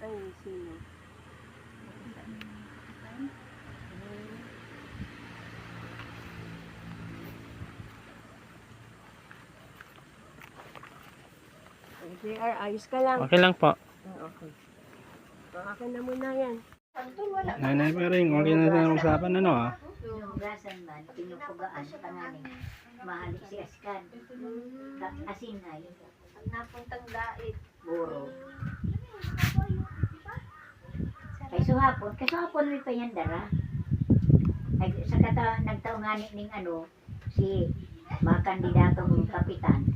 Ay, sino? JR, ayos ka lang. Okay lang po. Okay. Akin na muna yan. Nanay pa rin. Okay na sa usapan ano ah. Yung gasan man, pinupugaan, tanganing, mahalik si Askan. Asin ay, Ang napuntang dait. buro. Kay suhapon may payandara. Ay, sa nagtaungani ning ano, si mga kandidatong kapitan.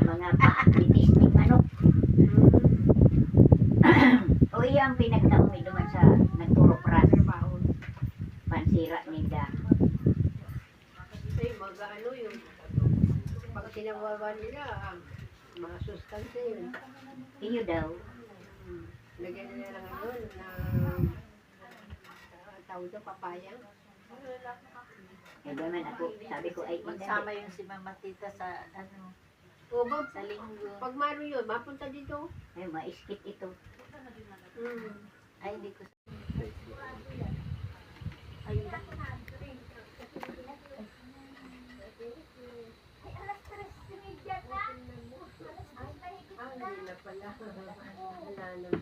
Mga pa-activities ning ano. O iya ang pinagtaong iduman sa nagturo pras. Pansira nila. Kasi mag-ano yung pag tinawawan nila, mga sustansya yun. Iyo daw. Lagyan nila lang ngayon na tawag doon, papaya. Eh naman ako, sabi ko ay Magsama yung si Mama Tita sa ano, O ba, sa linggo. pag maro yun, mapunta dito. ay maiskit ito. Ay, hindi ko. Ayun ba? Hindi na pala. Wala naman.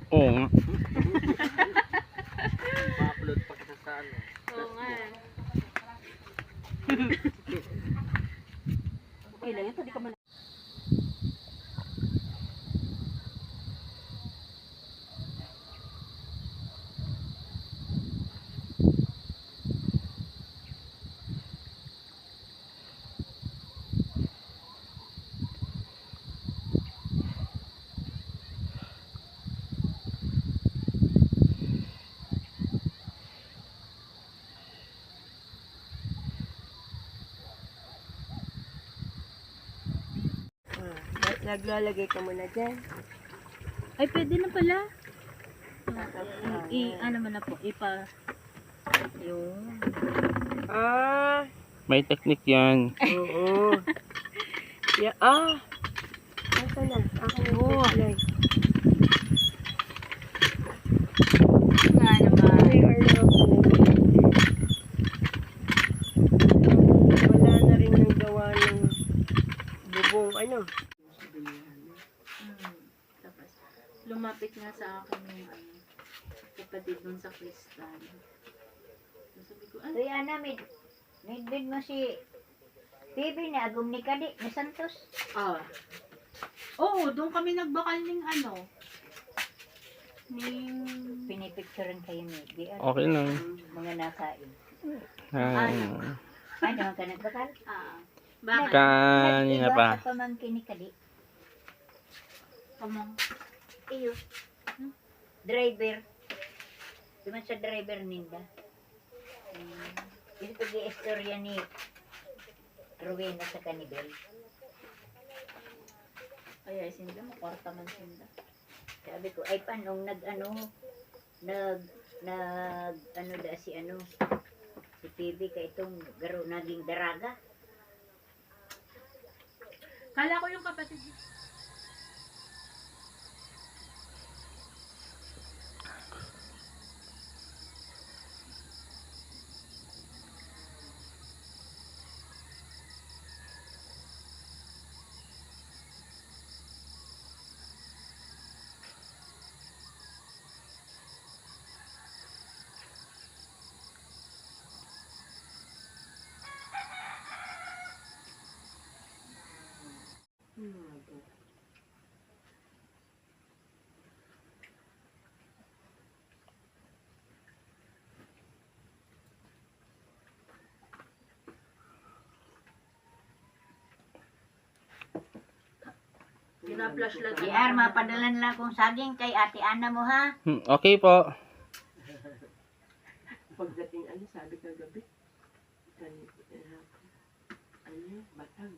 Oo nga. Ma-upload pa kita sa ano. Oo nga. Okay lang, ito di ka man. Naglalagay ka muna dyan. Ay, pwede na pala. Ano mo na po, yun. Ah, May technique yan. oo. Yeah, ito na. Ako na supply. Nga naman. We are now wala na rin yung gawa ng bubong, ano. Tapos, lumapit nga sa akin yung kapatid nun sa Kristal. So, sabi ko, ay, Kaya namin, nidbid mo si Bibi na agum ni Kadi, ni Santos. oo, doon kami nagbakal ng ano, ning, Pinipicturean kayo ni Bibi. Okay lang. Mga nakain. Ah, Ay, naman ka nagbakal? bakit? kanina pa. Sa pamangkin ni Kadi. Kamang, Iyo. Driver. Diman sa driver ninda. Ito pag-i-istorya ni Rowena sa kanibel. ay, sinda, makwarta man sinda. Sabi ko, ay panong ano da si PB ka itong garo naging daraga. Kala ko yung kapatid. Gina-flash lang. JR, mapadalan lang kong saging kay Ate Ana mo ha. Okay po. Pagdating, sabi ka gabi, ano, batang.